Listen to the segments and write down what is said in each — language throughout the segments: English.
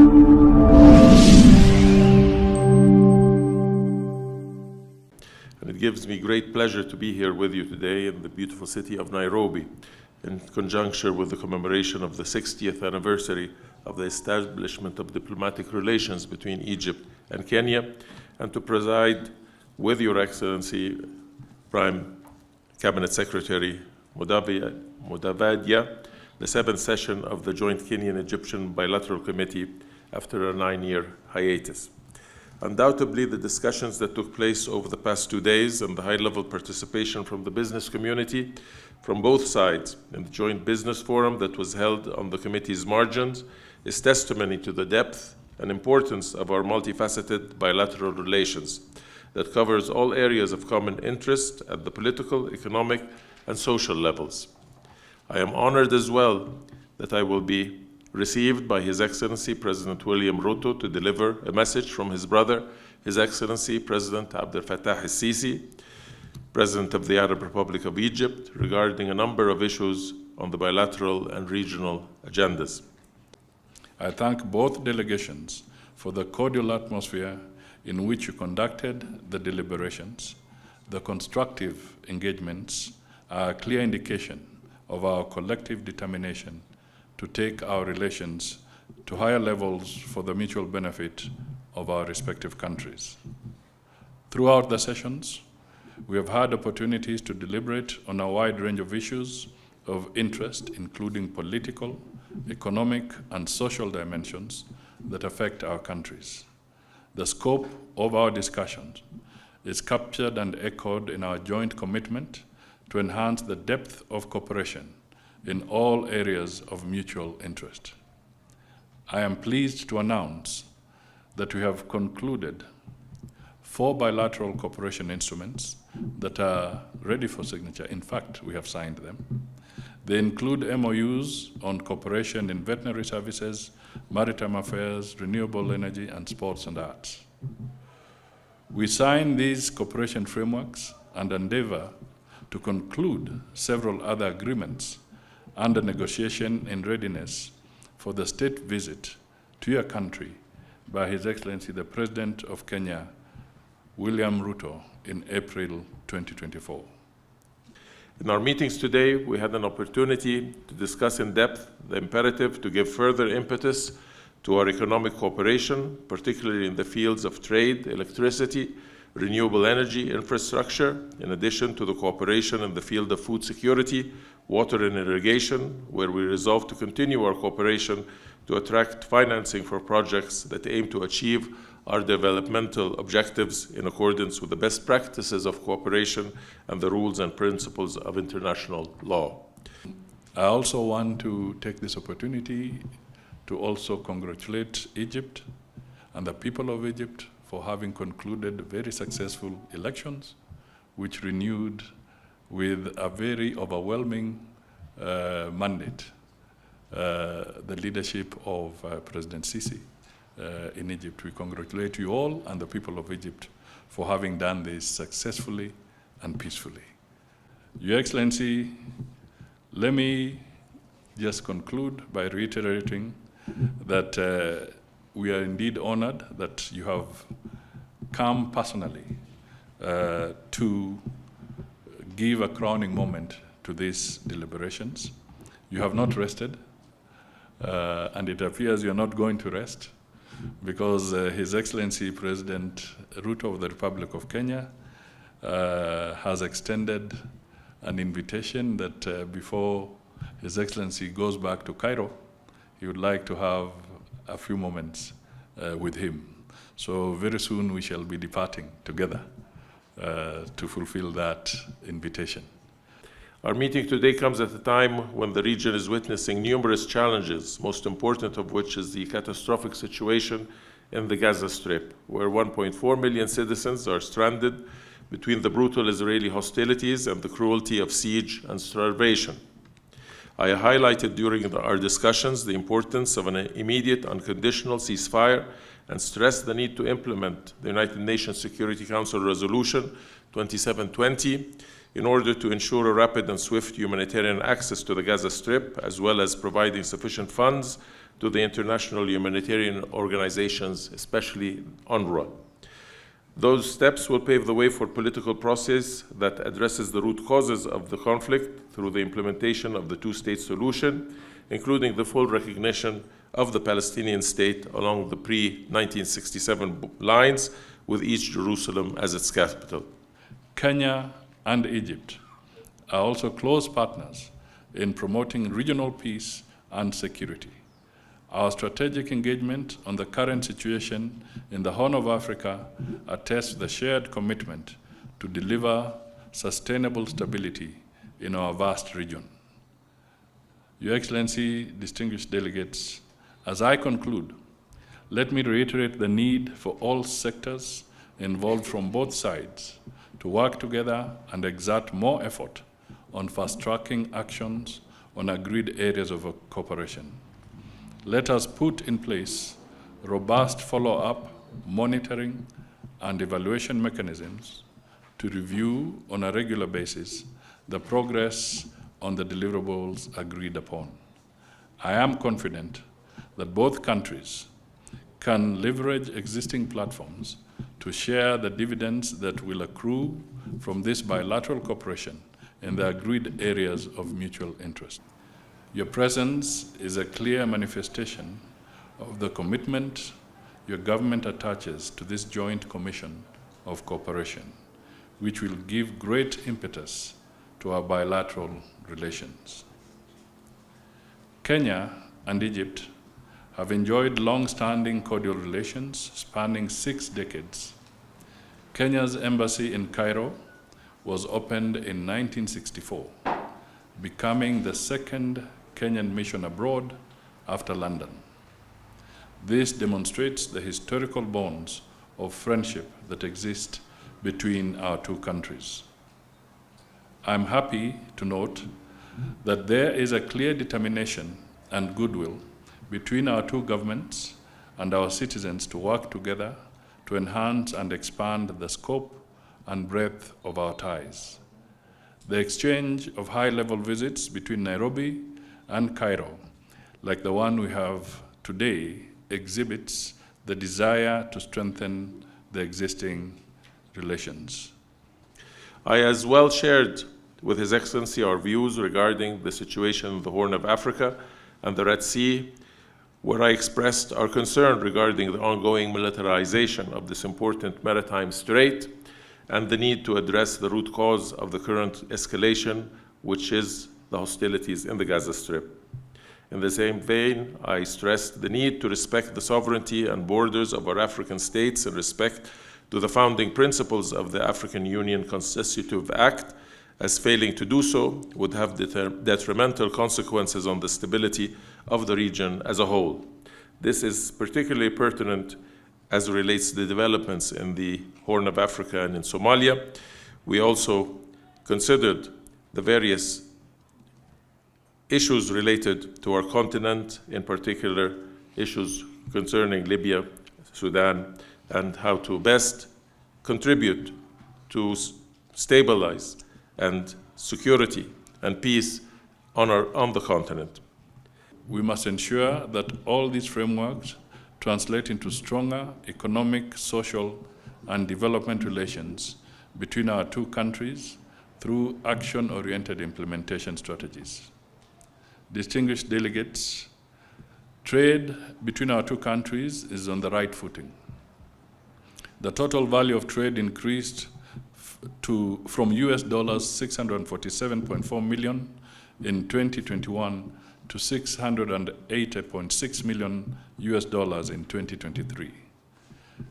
And it gives me great pleasure to be here with you today in the beautiful city of Nairobi, in conjunction with the commemoration of the 60th anniversary of the establishment of diplomatic relations between Egypt and Kenya, and to preside with Your Excellency, Prime Cabinet Secretary Mudavadiya, the 7th session of the joint Kenyan-Egyptian Bilateral Committee after a 9-year hiatus. Undoubtedly, the discussions that took place over the past 2 days and the high-level participation from the business community from both sides in the joint business forum that was held on the committee's margins is testimony to the depth and importance of our multifaceted bilateral relations that covers all areas of common interest at the political, economic, and social levels. I am honored as well that I will be received by His Excellency President William Ruto to deliver a message from his brother, His Excellency President Abdel Fattah al-Sisi, President of the Arab Republic of Egypt, regarding a number of issues on the bilateral and regional agendas. I thank both delegations for the cordial atmosphere in which you conducted the deliberations. The constructive engagements are a clear indication of our collective determination to take our relations to higher levels for the mutual benefit of our respective countries. Throughout the sessions, we have had opportunities to deliberate on a wide range of issues of interest, including political, economic, and social dimensions that affect our countries. The scope of our discussions is captured and echoed in our joint commitment to enhance the depth of cooperation in all areas of mutual interest. I am pleased to announce that we have concluded 4 bilateral cooperation instruments that are ready for signature. In fact, we have signed them. They include MOUs on cooperation in veterinary services, maritime affairs, renewable energy, and sports and arts. We sign these cooperation frameworks and endeavor to conclude several other agreements under negotiation in readiness for the state visit to your country by His Excellency the President of Kenya, William Ruto, in April 2024. In our meetings today, we had an opportunity to discuss in depth the imperative to give further impetus to our economic cooperation, particularly in the fields of trade, electricity, renewable energy infrastructure, in addition to the cooperation in the field of food security, water and irrigation, where we resolve to continue our cooperation to attract financing for projects that aim to achieve our developmental objectives in accordance with the best practices of cooperation and the rules and principles of international law. I also want to take this opportunity to also congratulate Egypt and the people of Egypt for having concluded very successful elections, which renewed with a very overwhelming mandate the leadership of President Sisi in Egypt. We congratulate you all and the people of Egypt for having done this successfully and peacefully. Your Excellency, let me just conclude by reiterating that we are indeed honored that you have come personally to give a crowning moment to these deliberations. You have not rested, and it appears you are not going to rest, because His Excellency President Ruto of the Republic of Kenya has extended an invitation that before His Excellency goes back to Cairo, he would like to have a few moments with him. So very soon we shall be departing together to fulfill that invitation. Our meeting today comes at a time when the region is witnessing numerous challenges, most important of which is the catastrophic situation in the Gaza Strip, where 1.4 million citizens are stranded between the brutal Israeli hostilities and the cruelty of siege and starvation. I highlighted during our discussions the importance of an immediate, unconditional ceasefire and stressed the need to implement the United Nations Security Council Resolution 2720 in order to ensure a rapid and swift humanitarian access to the Gaza Strip, as well as providing sufficient funds to the international humanitarian organizations, especially UNRWA. Those steps will pave the way for political process that addresses the root causes of the conflict through the implementation of the two-state solution, including the full recognition of the Palestinian state along the pre-1967 lines, with East Jerusalem as its capital. Kenya and Egypt are also close partners in promoting regional peace and security. Our strategic engagement on the current situation in the Horn of Africa attests the shared commitment to deliver sustainable stability in our vast region. Your Excellency, distinguished delegates, as I conclude, let me reiterate the need for all sectors involved from both sides to work together and exert more effort on fast-tracking actions on agreed areas of cooperation. Let us put in place robust follow-up, monitoring, and evaluation mechanisms to review on a regular basis the progress on the deliverables agreed upon. I am confident that both countries can leverage existing platforms to share the dividends that will accrue from this bilateral cooperation in the agreed areas of mutual interest. Your presence is a clear manifestation of the commitment your government attaches to this joint commission of cooperation, which will give great impetus to our bilateral relations. Kenya and Egypt have enjoyed long-standing cordial relations spanning 6 decades. Kenya's embassy in Cairo was opened in 1964, becoming the second Kenyan mission abroad after London. This demonstrates the historical bonds of friendship that exist between our two countries. I'm happy to note that there is a clear determination and goodwill between our two governments and our citizens to work together to enhance and expand the scope and breadth of our ties. The exchange of high-level visits between Nairobi and Cairo, like the one we have today, exhibits the desire to strengthen the existing relations. I as well shared with His Excellency our views regarding the situation in the Horn of Africa and the Red Sea, where I expressed our concern regarding the ongoing militarization of this important maritime strait and the need to address the root cause of the current escalation, which is the hostilities in the Gaza Strip. In the same vein, I stressed the need to respect the sovereignty and borders of our African states in respect to the founding principles of the African Union Constitutive Act, as failing to do so would have detrimental consequences on the stability of the region as a whole. This is particularly pertinent as it relates to the developments in the Horn of Africa and in Somalia. We also considered the various issues related to our continent, in particular issues concerning Libya, Sudan, and how to best contribute to stabilize and security and peace on the continent. We must ensure that all these frameworks translate into stronger economic, social, and development relations between our two countries through action-oriented implementation strategies. Distinguished delegates, trade between our two countries is on the right footing. The total value of trade increased from US dollars 647.4 million in 2021 to 680.6 million US dollars in 2023.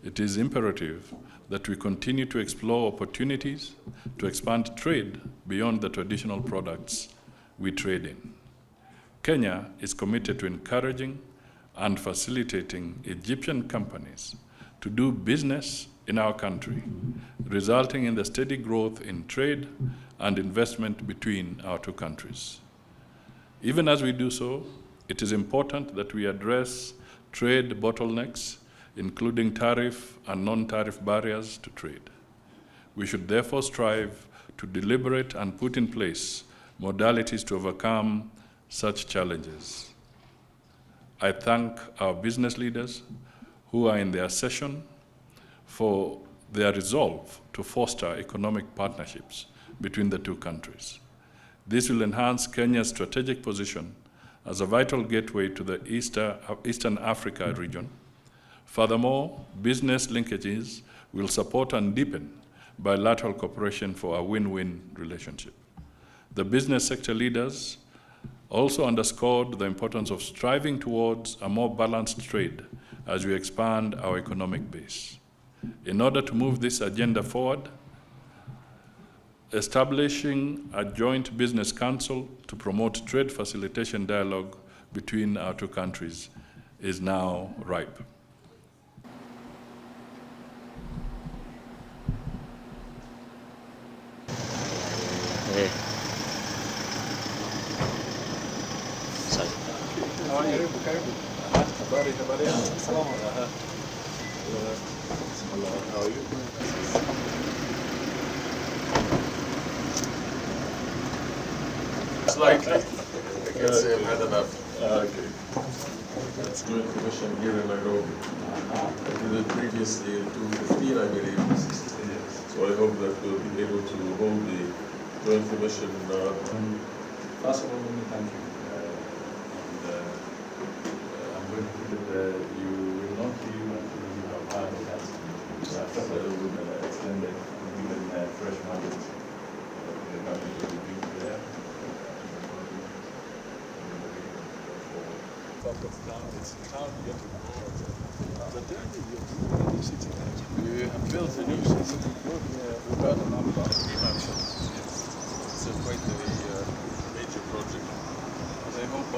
It is imperative that we continue to explore opportunities to expand trade beyond the traditional products we trade in. Kenya is committed to encouraging and facilitating Egyptian companies to do business in our country, resulting in the steady growth in trade and investment between our two countries. Even as we do so, it is important that we address trade bottlenecks, including tariff and non-tariff barriers to trade. We should therefore strive to deliberate and put in place modalities to overcome such challenges. I thank our business leaders who are in their session for their resolve to foster economic partnerships between the two countries. This will enhance Kenya's strategic position as a vital gateway to the Eastern Africa region. Furthermore, business linkages will support and deepen bilateral cooperation for a win-win relationship. The business sector leaders also underscored the importance of striving towards a more balanced trade as we expand our economic base. In order to move this agenda forward, establishing a joint business council to promote trade facilitation dialogue between our two countries is now ripe. Slightly. I can say I've had enough. Okay. Let's do a commission here in Nairobi. I did it previously in 2015, I believe. So I hope that we'll be able to hold the joint commission. First of all, let me thank you. I'm going to put it that you will not leave until you have had a chance to extended, given fresh mandate of the government to review there. It's town yet to go. But then you're city. We have built a new city. We've got a number of actions. It's quite a major project. And I hope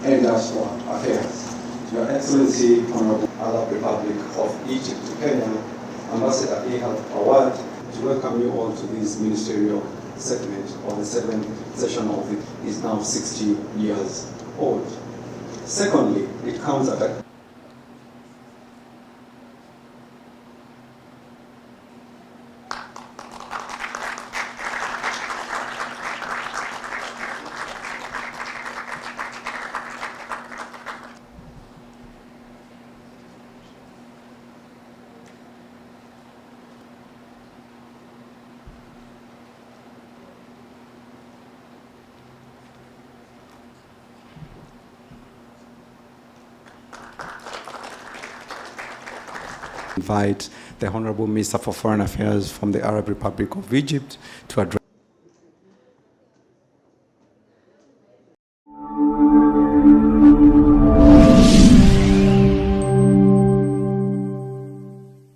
International Affairs. Your Excellency, Honorable Arab Republic of Egypt to Kenya, Ambassador Ahab Awad, to welcome you all to this ministerial segment of the 7th session of it is now 60 years old. Secondly, it comes at a invite the Honorable Minister for Foreign Affairs from the Arab Republic of Egypt to address